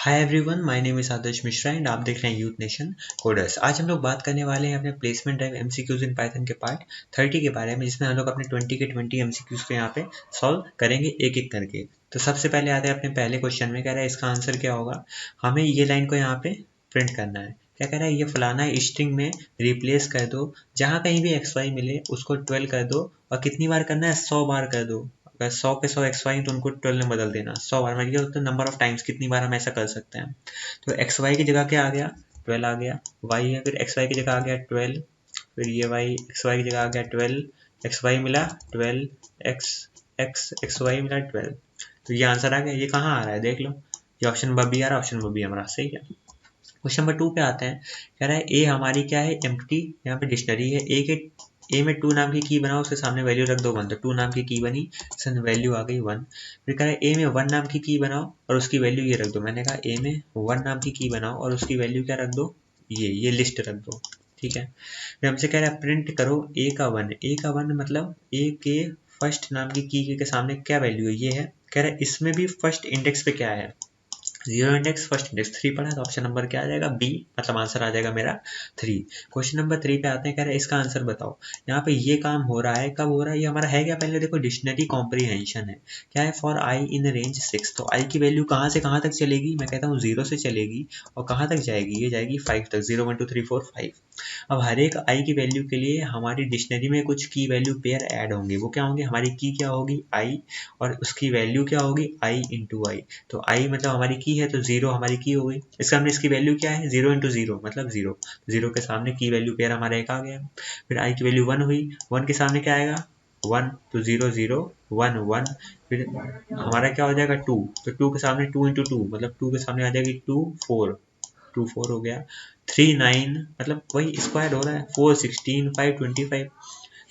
Hi everyone, my name is Adarsh Mishra and आप देख रहे हैं यूथ नेशन कोडर्स। आज हम लोग बात करने वाले हैं अपने placement drive MCQs in Python के पार्ट 30 के बारे में, जिसमें हम लोग अपने 20 के 20 एमसीक्यूज को यहाँ पे सॉल्व करेंगे एक एक करके। तो सबसे पहले आते हैं अपने पहले क्वेश्चन में। कह रहा है इसका आंसर क्या होगा। हमें ये लाइन को यहाँ पे प्रिंट करना है। क्या कह रहा है, ये फलाना स्ट्रिंग में रिप्लेस कर दो, जहाँ कहीं भी एक्स वाई मिले उसको 12 कर दो, और कितनी बार करना है, 100 बार कर दो। अगर 100 के 100 एक्स वाई तो उनको 12 में बदल देना। 100 बार मतलब तो नंबर ऑफ टाइम्स, कितनी बार हम ऐसा कर सकते हैं। तो एक्स वाई की जगह क्या आ गया, 12 आ गया। वाई है, फिर एक्स वाई की जगह आ गया 12, फिर ये वाई एक्स वाई की जगह आ गया 12, एक्स वाई मिला 12, एक्स वाई मिला 12। तो ये आंसर आ गया। ये कहाँ आ रहा है देख लो, ये ऑप्शन नंबर बी आ रहा है। ऑप्शन नंबर बी हमारा सही है। क्वेश्चन नंबर 2 पे आते हैं। कह रहा है ए हमारी क्या है, एम्प्टी, यहाँ पे डिक्शनरी है। ए में 2 नाम की की बनाओ, उसके सामने वैल्यू रख दो 1। तो 2 नाम की की बनी, वैल्यू आ गई 1। फिर कह रहा है ए में 1 नाम की की बनाओ और उसकी वैल्यू ये रख दो। मैंने कहा ए में 1 नाम की की बनाओ और उसकी वैल्यू क्या रख दो, ये लिस्ट रख दो। ठीक है। फिर हमसे कह रहा है प्रिंट करो ए का 1। ए का 1 मतलब ए के फर्स्ट नाम की की के सामने क्या वैल्यू है, ये है। कह रहा है इसमें भी फर्स्ट इंडेक्स पे क्या है, 0 इंडेक्स, फर्स्ट इंडेक्स 3 पड़ा है। तो ऑप्शन नंबर क्या आ जाएगा, बी, मतलब आंसर आ जाएगा मेरा 3। क्वेश्चन नंबर 3 पे आते हैं। कह रहे हैं इसका आंसर बताओ। यहाँ पे ये काम हो रहा है, कब हो रहा है, ये हमारा है क्या, पहले देखो डिक्शनरी कॉम्प्रीहेंशन है। क्या है, फॉर आई इन रेंज 6। तो आई की वैल्यू कहाँ से कहाँ तक चलेगी, मैं कहता हूँ 0 से चलेगी और कहाँ तक जाएगी, ये जाएगी 5 तक। 0 1 2 3 4 5। अब हर एक आई की वैल्यू के लिए हमारी डिक्शनरी में कुछ की वैल्यू पेयर ऐड होंगे। वो क्या होंगे, हमारी की क्या होगी, आई, और उसकी वैल्यू क्या होगी, आई इंटू आई। तो आई मतलब हमारी की है, तो 0 हमारी की हो गई। इसका हमने इसकी वैल्यू क्या है, 0 इंटू 0 मतलब 0। 0 के सामने की वैल्यू पेयर हमारा एक आ गया। फिर आई की वैल्यू 1 हुई, 1 के सामने क्या आएगा, 1। तो 0 0 1 1। फिर हमारा क्या हो जाएगा 2। तो 2 के सामने 2 इंटू 2 मतलब 2 के सामने आ जाएगी 2 4। 2 4 हो गया। 3 9 मतलब वही स्क्वायर हो रहा है। 4 16 5 25।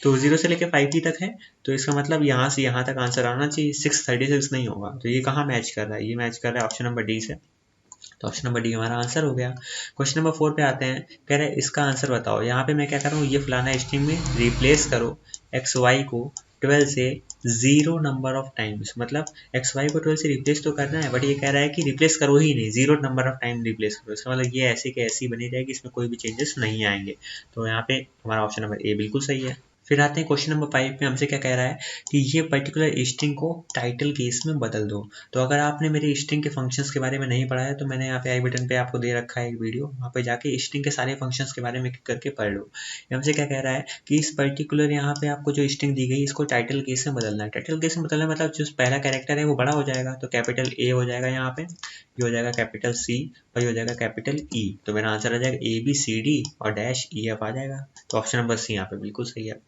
तो 0 से लेके 5 ही तक है। तो इसका मतलब यहाँ से यहाँ तक आंसर आना चाहिए। 636 नहीं होगा। तो ये कहाँ मैच कर रहा है, ये मैच कर रहा है ऑप्शन नंबर डी से। तो ऑप्शन नंबर डी हमारा आंसर हो गया। क्वेश्चन नंबर 4 पे आते हैं। कह रहे हैं इसका आंसर बताओ। यहाँ पे मैं क्या कर रहा हूँ, ये फलाना स्ट्रिंग में रिप्लेस करो एक्स वाई को 12 से 0 नंबर ऑफ टाइम्स। मतलब एक्स वाई को 12 से रिप्लेस तो करना है, बट ये कह रहा है कि रिप्लेस करो ही नहीं, 0 नंबर ऑफ टाइम रिप्लेस करो। इसका मतलब ये ऐसे के ऐसी बनी रहेगी, इसमें कोई भी चेंजेस नहीं आएंगे। तो यहाँ पे हमारा ऑप्शन नंबर ए बिल्कुल सही है। फिर आते हैं क्वेश्चन नंबर 5 में। हमसे क्या कह रहा है कि ये पर्टिकुलर स्ट्रिंग को टाइटल केस में बदल दो। तो अगर आपने मेरे स्ट्रिंग के फंक्शंस के बारे में नहीं पढ़ा है तो मैंने यहाँ पे आई बटन पे आपको दे रखा है एक वीडियो, वहाँ पे जाके स्ट्रिंग के सारे फंक्शंस के बारे में करके पढ़ लो। हमसे क्या कह रहा है कि इस पर्टिकुलर यहाँ पे आपको जो स्ट्रिंग दी गई इसको टाइटल केस में बदलना है। टाइटल केस में बदलना मतलब जो पहला कैरेक्टर है वो बड़ा हो जाएगा, तो कैपिटल ए हो जाएगा यहाँ पे, ये हो जाएगा कैपिटल सी और ये हो जाएगा कैपिटल ई। तो मेरा आंसर आ जाएगा ए बी सी डी और डैश ई एफ आ जाएगा। तो ऑप्शन नंबर सी यहाँ पे बिल्कुल सही है।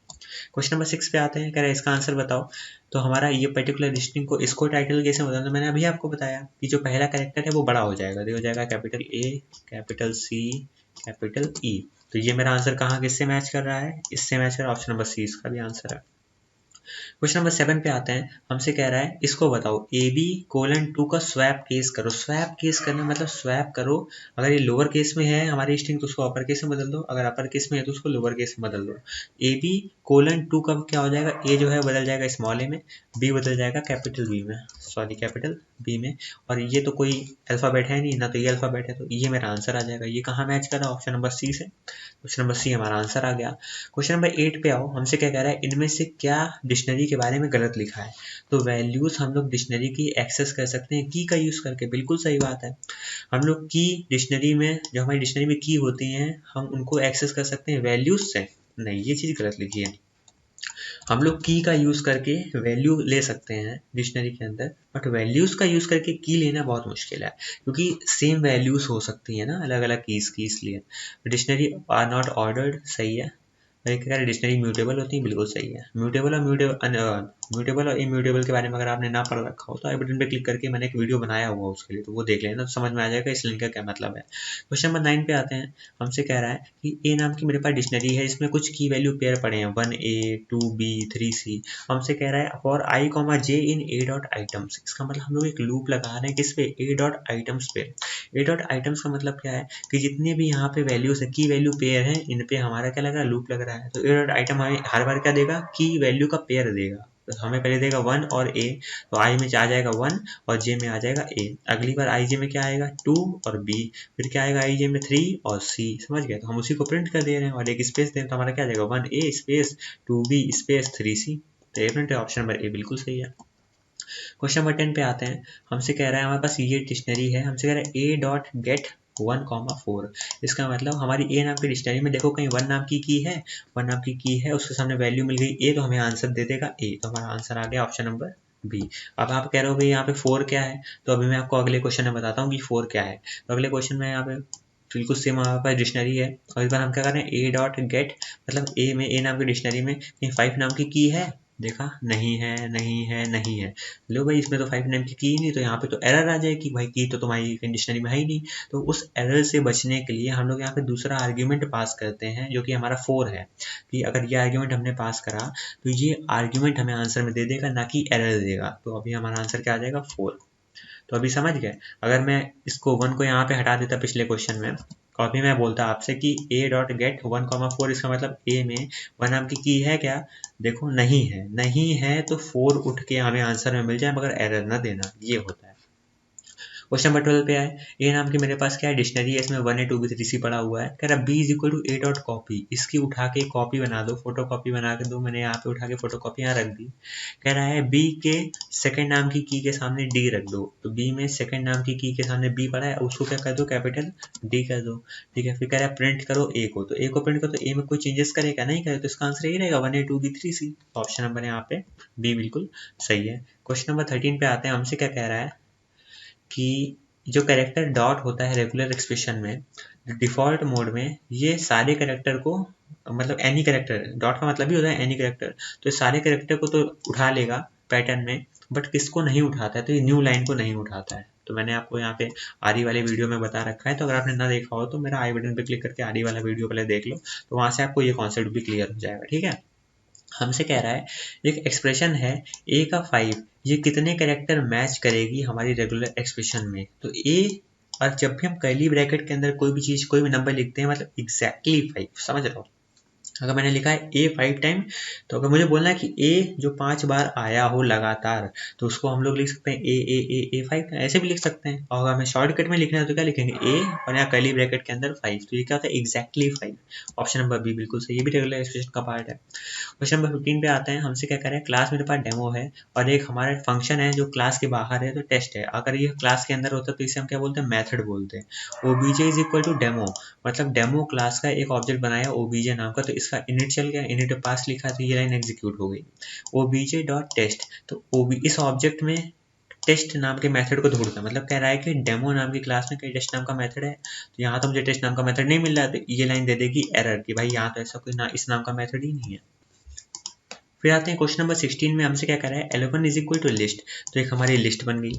क्वेश्चन नंबर 6 पे आते हैं। कह रहे हैं इसका आंसर बताओ। तो हमारा ये पर्टिकुलर स्ट्रिंग को इसको टाइटल कैसे बदलना, मैंने अभी आपको बताया कि जो पहला कैरेक्टर है वो बड़ा हो जाएगा, तो हो जाएगा capital A capital C capital E. तो ये मेरा आंसर कहाँ किससे मैच कर रहा है, इससे मैच कर रहा है। ऑप्शन नंबर सी इसका भी आंसर है। क्वेश्चन नंबर 7 पे आते हैं। हमसे कह रहा है इसको बताओ ए बी कोलन 2 का स्वैप केस करो। स्वैप केस करना मतलब स्वैप करो। अगर ये लोअर केस में है हमारी स्ट्रिंग तो उसको अपर केस में बदल दो, अगर अपर केस में है तो उसको लोअर केस में बदल दो। ए बी कोलन 2 का क्या हो जाएगा, ए जो है बदल जाएगा स्मॉल ए में, बी बदल जाएगा कैपिटल बी में, सॉरी कैपिटल बी में। और ये तो कोई अल्फाबेट है नहीं ना, तो ये अल्फाबेट है, तो ये मेरा आंसर आ जाएगा। ये कहाँ मैच कर रहा है, ऑप्शन नंबर सी से। क्वेश्चन नंबर सी हमारा आंसर आ गया। क्वेश्चन नंबर 8 पे आओ। हमसे क्या कह रहा है, इनमें से क्या डिक्शनरी के बारे में गलत लिखा है। तो वैल्यूज हम लोग डिक्शनरी की एक्सेस कर सकते हैं की का यूज करके, बिल्कुल सही बात है। हम लोग की डिक्शनरी में, जो हमारी डिक्शनरी में की होती हैं, हम उनको एक्सेस कर सकते हैं वैल्यूज से, नहीं ये चीज गलत लिखी है। हम लोग की का यूज करके वैल्यू ले सकते हैं डिक्शनरी के अंदर, बट वैल्यूज का यूज करके की लेना बहुत मुश्किल है, क्योंकि सेम वैल्यूज हो सकती है ना अलग अलग कीज की, इसलिए डिक्शनरी आर नॉट ऑर्डर्ड, सही है। डिक्शनरी म्यूटेबल होती है, बिल्कुल सही है। म्यूटेबल और इम्यूटेबल के बारे में अगर आपने ना पढ़ रखा हो तो आई बटन पे क्लिक करके मैंने एक वीडियो बनाया हुआ उसके लिए, तो वो देख लेना तो समझ में आ जाएगा इस लिंक का क्या मतलब है। क्वेश्चन नंबर 9 पे आते हैं। हमसे कह रहा है कि ए नाम की मेरे पास डिक्शनरी है, इसमें कुछ की वैल्यू पेयर पड़े हैं 1A 2B 3C। हमसे कह रहा है for I comma J in A dot items. इसका मतलब हम लोग एक लूप लगा रहे हैं किस पे, ए डॉट आइटम्स पे। ए डॉट आइटम्स का मतलब क्या है कि जितने भी यहाँ पे वैल्यूज है, की वैल्यू पेयर है, इन पे हमारा क्या लग रहा है, लूप लग रहा है। तो ए डॉट आइटम हमें हर बार क्या देगा, की वैल्यू का पेयर देगा। तो हमें पहले देगा 1 और a, तो i में आ जाएगा 1 और j में आ जाएगा a। अगली बार ij में क्या आएगा 2 और b, फिर क्या आएगा ij में 3 और c। समझ गए? तो हम उसी को प्रिंट कर दे रहे हैं और एक स्पेस दें तो हमारा क्या आ जाएगा 1a space 2b space 3c। तो ये प्रिंट है, ऑप्शन नंबर ए बिल्कुल सही है। क्वेश्चन नंबर 10 पे आते हैं। हमसे कह रहा है हमारे पास ये डिक्शनरी है, हमसे कह रहा है a डॉट गेट 1,4। इसका मतलब हमारी ए नाम की डिक्शनरी में देखो कहीं 1 नाम की है, 1 नाम की है, उसके सामने वैल्यू मिल गई a, तो हमें आंसर दे देगा a। तो हमारा आंसर आ गया ऑप्शन नंबर बी। अब आप कह रहे हो भाई यहाँ पे 4 क्या है, तो अभी मैं आपको अगले क्वेश्चन में बताता हूँ कि 4 क्या है। तो अगले क्वेश्चन में यहाँ पे बिल्कुल सेम हमारे पास डिक्शनरी है और इस बार हम क्या कर रहे हैं ए डॉट गेट, मतलब ए में ए नाम की डिक्शनरी में कहीं 5 नाम की है, देखा नहीं है नहीं है नहीं है। लो भाई इसमें तो 5 नाम की ही नहीं, तो यहाँ पे तो एरर आ जाएगी भाई की तो तुम्हारी डिक्शनरी में है ही नहीं। तो उस एरर से बचने के लिए हम लोग यहाँ पे दूसरा आर्ग्यूमेंट पास करते हैं जो कि हमारा 4 है, कि अगर ये आर्ग्यूमेंट हमने पास करा तो ये आर्ग्यूमेंट हमें आंसर में दे देगा, ना कि एरर देगा। तो अभी हमारा आंसर क्या आ जाएगा 4। तो अभी समझ गए? अगर मैं इसको 1 को यहाँ पे हटा देता पिछले क्वेश्चन में, और अभी मैं बोलता आपसे कि a डॉट गेट 1,4, इसका मतलब a में 1 नाम की है क्या, देखो नहीं है, नहीं है तो 4 उठ के हमें आंसर में मिल जाए मगर एरर ना देना, ये होता है। क्वेश्चन नंबर 12 पे आए। ए नाम की मेरे पास क्या है डिक्शनरी है, इसमें 1a 2b 3c पड़ा हुआ है। कह रहा b is equal to a dot copy, इसकी उठा के कॉपी बना दो, फोटो कॉपी बना के दो। मैंने यहाँ पे उठा के फोटो कॉपी यहाँ रख दी। कह रहा है b के सेकंड नाम की के सामने d रख दो, तो b में सेकंड नाम की के सामने b पड़ा है, उसको क्या कर दो कैपिटल D कर दो। ठीक है, फिर कह रहा है प्रिंट करो a को, तो a को प्रिंट करो, तो a में कोई चेंजेस करेगा नहीं करे, तो इसका आंसर यही रहेगा 1a 2b 3c। Option number यहाँ पे b बिल्कुल सही है। क्वेश्चन नंबर 13 पे आते हैं। हमसे क्या कह रहा है कि जो कैरेक्टर डॉट होता है रेगुलर एक्सप्रेशन में, डिफ़ॉल्ट मोड में ये सारे कैरेक्टर को, मतलब एनी कैरेक्टर, डॉट का मतलब भी होता है एनी कैरेक्टर, तो सारे कैरेक्टर को तो उठा लेगा पैटर्न में, बट किसको नहीं उठाता है, तो ये न्यू लाइन को नहीं उठाता है। तो मैंने आपको यहाँ पे आरी वाले वीडियो में बता रखा है, तो अगर आपने ना देखा हो तो मेरा आई बटन पे क्लिक करके आरी वाला वीडियो पहले देख लो, तो वहाँ से आपको ये कॉन्सेप्ट भी क्लियर हो जाएगा। ठीक है, हमसे कह रहा है एक एक्सप्रेशन है a का 5, ये कितने कैरेक्टर मैच करेगी हमारी रेगुलर एक्सप्रेशन में। तो a, और जब भी हम कर्ली ब्रैकेट के अंदर कोई भी चीज़ कोई भी नंबर लिखते हैं, मतलब एग्जैक्टली 5, समझ रहे हो। अगर मैंने लिखा है a 5 टाइम, तो अगर मुझे बोलना है कि a जो 5 बार आया हो लगातार, तो उसको हम लोग लिख सकते हैं a 5, ऐसे भी लिख सकते हैं। और अगर हमें शॉर्टकट में लिखना है तो क्या लिखेंगे a और यहाँ कर्ली ब्रैकेट के अंदर 5, तो ये क्या होता है एग्जैक्टली 5। ऑप्शन नंबर बी बिल्कुल सही, ये भी रेगुलर एक्सप्रेशन का पार्ट है। क्वेश्चन नंबर 15 पे आते हैं। हमसे क्या कह रहे हैं, क्लास मेरे पास डेमो है और एक हमारा फंक्शन है जो क्लास के बाहर है, तो टेस्ट है। अगर ये क्लास के अंदर होता है तो इसे हम क्या बोलते हैं, मेथड बोलते हैं। obj is equal to demo, मतलब डेमो क्लास का एक ऑब्जेक्ट बनाया obj नाम का, तो इसका इनिट चल गया, इनिट पास लिखा, तो ये लाइन एग्जीक्यूट हो गई। obj डॉट टेस्ट, तो इस ऑब्जेक्ट में टेस्ट नाम के मेथड को ढूंढता है, मतलब कह रहा है कि डेमो नाम की क्लास में कई टेस्ट नाम का मेथड है, तो यहाँ तो मुझे टेस्ट नाम का मेथड नहीं मिल रहा है, तो ये लाइन दे देगी एरर कि भाई यहाँ तो ऐसा कोई ना इस नाम का मेथड ही नहीं है। फिर आते हैं क्वेश्चन नंबर 16 में। हमसे क्या कर रहा है, 11 इज इक्वल टू लिस्ट, तो एक हमारी लिस्ट बन गई,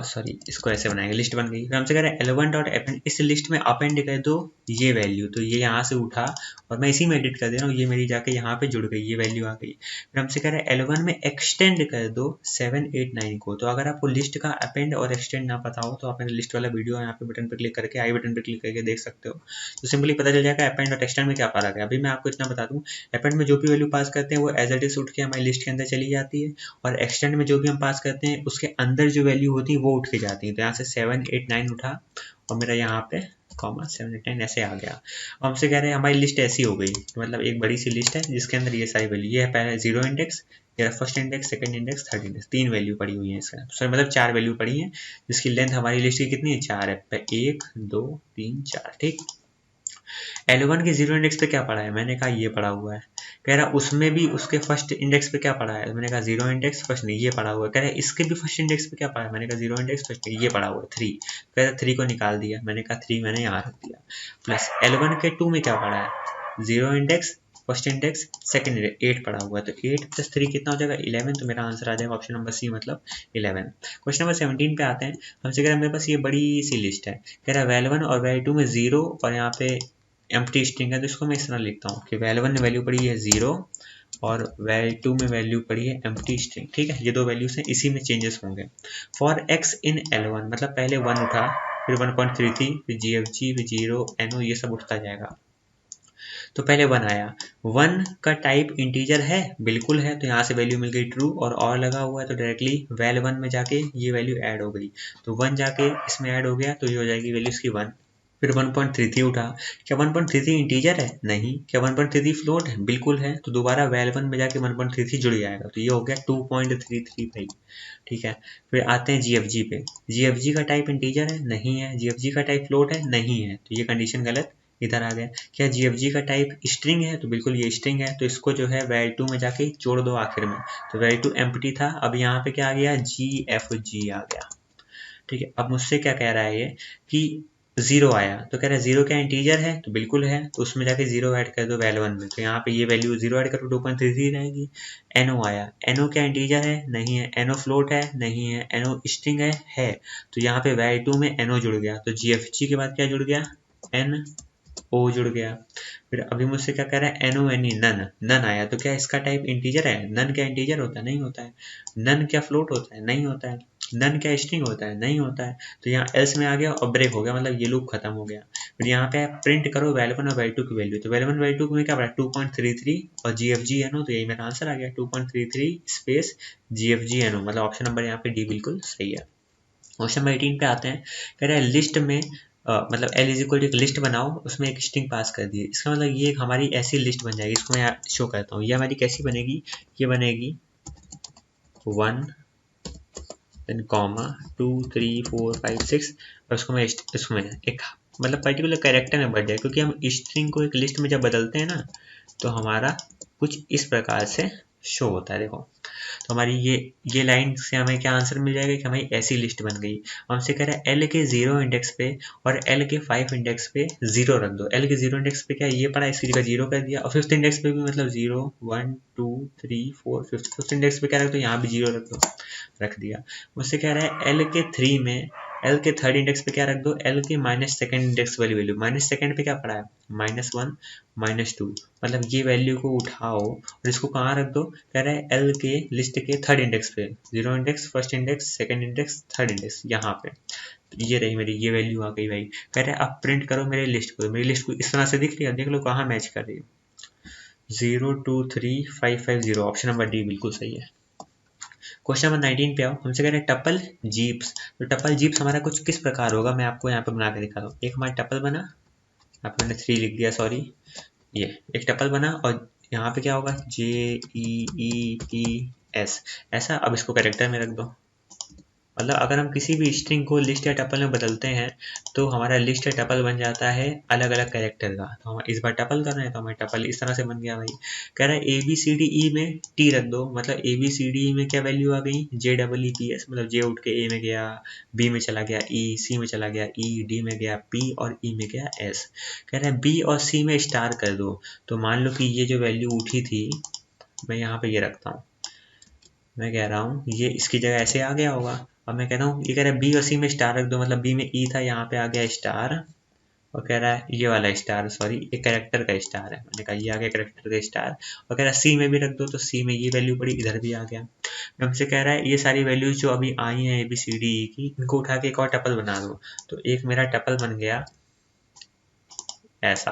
सॉरी इसको ऐसे बनाएंगे, लिस्ट बन गई। फिर हमसे कह रहा है 11 डॉट अपेंड, इस लिस्ट में अपेंड कर दो ये वैल्यू, तो ये यहाँ से उठा और मैं इसी में एडिट कर दे रहा हूँ, ये मेरी जाके यहाँ पे जुड़ गई, ये वैल्यू आ गई। फिर हमसे कह रहा है 11 में एक्सटेंड कर दो 7 8 9 को, तो अगर आपको लिस्ट का अपेंड और एक्सटेंड ना पता हो तो आप मेरे लिस्ट वाला वीडियो यहाँ पे बटन पर क्लिक करके आई बटन पर क्लिक करके देख सकते हो, तो सिंपली पता चल जाएगा अपेंड और एक्सटेंड में क्या फर्क है। अभी मैं आपको इतना बता दूँ, अपेंड में जो भी वैल्यू पास करते हैं वो एज इट इज उठ के हमारी लिस्ट के अंदर चली जाती है, और एक्सटेंड में जो भी हम पास करते हैं उसके अंदर जो वैल्यू होती है वो उठ के जाती है। तो यहाँ से 7 8 9 उठा और मेरा यहाँ पे कॉमा 7 8 9 ऐसे आ गया। अब हमसे कह रहे हैं हमारी लिस्ट ऐसी हो गई, मतलब एक बड़ी सी लिस्ट है जिसके अंदर ये सारी वैल्यू, ये है पहले 0 इंडेक्स, ये first index, second index, third index, 3 value पड़ी हुई है इसका, सॉरी मतलब 4 वैल्यू पड़ी है, जिसकी लेंथ हमारी लिस्ट की कितनी है 4 है, 1 2 3 4। ठीक, L1 के 0 इंडेक्स पे क्या पड़ा है, मैंने कहा ये पड़ा हुआ है। कह रहा उसमें भी उसके फर्स्ट इंडेक्स पे क्या पड़ा है, मैंने कहा 0 इंडेक्स फर्स्ट नहीं, ये पड़ा हुआ है। कह रहा है इसके भी फर्स्ट इंडेक्स पे क्या पड़ा है, मैंने कहा 0 इंडेक्स फर्स्ट नहीं, ये पड़ा हुआ है 3। कह रहा 3 को निकाल दिया, मैंने कहा 3 मैंने यहाँ रख दिया, प्लस L1 के 2 में क्या पड़ा है, 0 index first index second index 8 पड़ा हुआ है, तो 8 प्लस 3 कितना हो जाएगा 11, तो मेरा आंसर आ जाएगा ऑप्शन नंबर सी, मतलब 11। क्वेश्चन नंबर 17 पे आते हैं। हमसे कह रहा है मेरे पास ये बड़ी सी लिस्ट है, कह रहा है वैल1 और वैल2 में 0 और यहाँ पे एम्प्टी स्ट्रिंग है, तो इसको मैं इस तरह लिखता हूँ कि वैल1 में वैल्यू पड़ी है 0 और वैल2 में वैल्यू पड़ी है एम्प्टी स्ट्रिंग। ठीक है, ये दो वैल्यूज हैं, इसी में चेंजेस होंगे। फॉर x इन L1, मतलब पहले 1 उठा, फिर 1.33, फिर GFG, फिर 0 NO, ये सब उठता जाएगा। तो पहले 1 आया, 1 का टाइप इंटीजर है, बिल्कुल है, तो यहाँ से वैल्यू मिल गई ट्रू, और लगा हुआ है तो डायरेक्टली वैल 1 में जाके ये वैल्यू ऐड हो गई, तो 1 जाके इसमें ऐड हो गया तो ये हो जाएगी वैल्यू इसकी 1। फिर 1.33 उठा, क्या 1.33 इंटीजर है? नहीं। क्या 1.33 फ्लोट है? बिल्कुल है, तो दोबारा वैल 1 में जाके 1.33 जुड़ जाएगा, तो ये हो गया 2.33 भाई। ठीक है, फिर आते हैं GFG पे। GFG का टाइप इंटीजर है? नहीं है। GFG का टाइप फ्लोट है? नहीं है, तो ये कंडीशन गलत, इधर आ गया। क्या GFG का टाइप स्ट्रिंग है? तो बिल्कुल ये स्ट्रिंग है, तो इसको जो है वैल 2 में जाके जोड़ दो आखिर में, तो वैल 2 एम्प्टी था, अब यहाँ पे क्या आ गया? GFG आ गया। ठीक है, अब मुझसे क्या कह रहा है ये कि 0 आया, तो कह रहा है 0 क्या इंटीजर है? तो बिल्कुल है, तो उसमें जाके 0 ऐड कर दो वैल 1 में, तो यहाँ पे ये वैल्यू 0 ऐड करो 2.33 रहेगी। NO आया, NO क्या इंटीजर है? नहीं है। NO फ्लोट है? नहीं है। NO स्ट्रिंग है, तो यहाँ पे वैल 2 में NO जुड़ गया, तो GFG के बाद क्या जुड़ गया? NO जुड़ गया। फिर अभी मुझसे क्या कह रहा है? NONE, नन आया, तो क्या इसका टाइप इंटीजर है? नन क्या इंटीजर होता है? नहीं होता है। नन क्या फ्लोट होता है? नहीं होता है। नन क्या स्ट्रिंग होता है? नहीं होता है। तो यहाँ एल्स में आ गया और ब्रेक हो गया, मतलब ये लूप खत्म हो गया। फिर यहाँ पे प्रिंट करो वैल 1 और वैल 2 की वैल्यू, तो वैल 1 वैल 2 में क्या पड़ा? 2.33 और GFG NO, तो यही मेरा आंसर आ गया 2.33 स्पेस GFG NO, मतलब ऑप्शन नंबर यहाँ पे डी बिल्कुल सही है। क्वेश्चन नंबर 18 पे आते हैं, कह रहा है लिस्ट में मतलब L इज इक्वल टू एक लिस्ट बनाओ, उसमें एक स्ट्रिंग पास कर दिए, इसका मतलब ये एक हमारी ऐसी लिस्ट बन जाएगी, इसको मैं शो करता हूँ। ये हमारी कैसी बनेगी? ये बनेगी 1 देन कॉमा 2 3 4 5 6, और इसमें एक मतलब पर्टिकुलर कैरेक्टर में बढ़ जाए, क्योंकि हम स्ट्रिंग को एक लिस्ट में जब बदलते हैं ना, तो हमारा कुछ इस प्रकार से शो होता है। देखो, तो हमारी ये लाइन से हमें क्या आंसर मिल जाएगा कि हमारी ऐसी लिस्ट बन गई। हमसे कह रहा है L के 0 इंडेक्स पे और L के 5 इंडेक्स पे 0 रख दो। L के 0 इंडेक्स पे क्या ये पड़ा, इसकी जगह 0 कर दिया, और 5th इंडेक्स पे भी मतलब 0 1 2 3 4 5th इंडेक्स पे क्या रख दो? यहाँ भी 0 रख दो, रख दिया। मुझसे कह रहा है L के 3 में L के 3rd इंडेक्स पे क्या रख दो? L के -2nd इंडेक्स वाली वैल्यू, -2nd पे क्या पड़ा है? -1 -2, मतलब ये वैल्यू को उठाओ और इसको कहाँ रख दो? कह रहा है L के लिस्ट के 3rd इंडेक्स पे, 0 index, 1st index, 2nd index, 3rd index, यहाँ पे। तो ये रही मेरी ये वैल्यू आ गई भाई। कह रहा है अब प्रिंट करो मेरे लिस्ट को, मेरी लिस्ट को इस तरह से दिख रही है, देख लो कहाँ मैच कर रही है। 0 2 3 5 5 0, ऑप्शन नंबर डी बिल्कुल सही है। क्वेश्चन नंबर 19 पे आओ, हमसे कह रहे हैं टपल जीप्स। तो टपल जीप्स हमारा कुछ किस प्रकार होगा, मैं आपको यहाँ पे बना के दिखा दूँ। एक हमारा टपल बना, यहाँ पे मैंने 3 लिख दिया, सॉरी, ये एक टपल बना, और यहाँ पे क्या होगा? JEEPS, ऐसा। अब इसको कैरेक्टर में रख दो, मतलब अगर हम किसी भी स्ट्रिंग को लिस्ट या टपल में बदलते हैं, तो हमारा लिस्ट या टपल बन जाता है अलग अलग कैरेक्टर का। तो हम इस बार टपल कर रहे हैं, तो हमारा टपल इस तरह से बन गया भाई। कह रहा है ABCDE में T रख दो, मतलब ABCDE में क्या वैल्यू आ गई? JEEPS, मतलब J उठ के A में गया, B में चला गया E, C में चला गया E, D में गया P और E में गया S। कह रहा है B और C में स्टार कर दो, तो मान लो कि ये जो वैल्यू उठी थी, मैं यहाँ पे ये रखता हूँ, मैं कह रहा हूँ ये इसकी जगह ऐसे आ गया होगा। अब मैं कह रहा हूँ, ये कह रहा है बी और सी में स्टार रख दो, मतलब बी में ई था, यहाँ पे आ गया स्टार, और कह रहा है ये वाला स्टार, सॉरी एक कैरेक्टर का स्टार है, मैंने कहा ये आ गया कैरेक्टर का स्टार, और कह रहा है सी में भी रख दो, तो सी में ये वैल्यू पड़ी, इधर भी आ गया। हमसे कह रहा है ये सारी वैल्यूज जो अभी आई हैं ABCDE की, इनको उठा के एक और टपल बना दो, तो एक मेरा टपल बन गया ऐसा,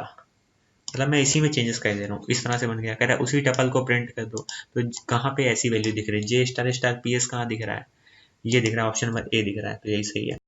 मतलब मैं इसी में चेंजेस कर दे रहा हूँ, इस तरह से बन गया। कह रहा है उसी टपल को प्रिंट कर दो, तो कहाँ पे ऐसी वैल्यू दिख रही है? J स्टार स्टार PS कहाँ दिख रहा है? ये दिख रहा है, ऑप्शन नंबर ए दिख रहा है, तो यही सही है।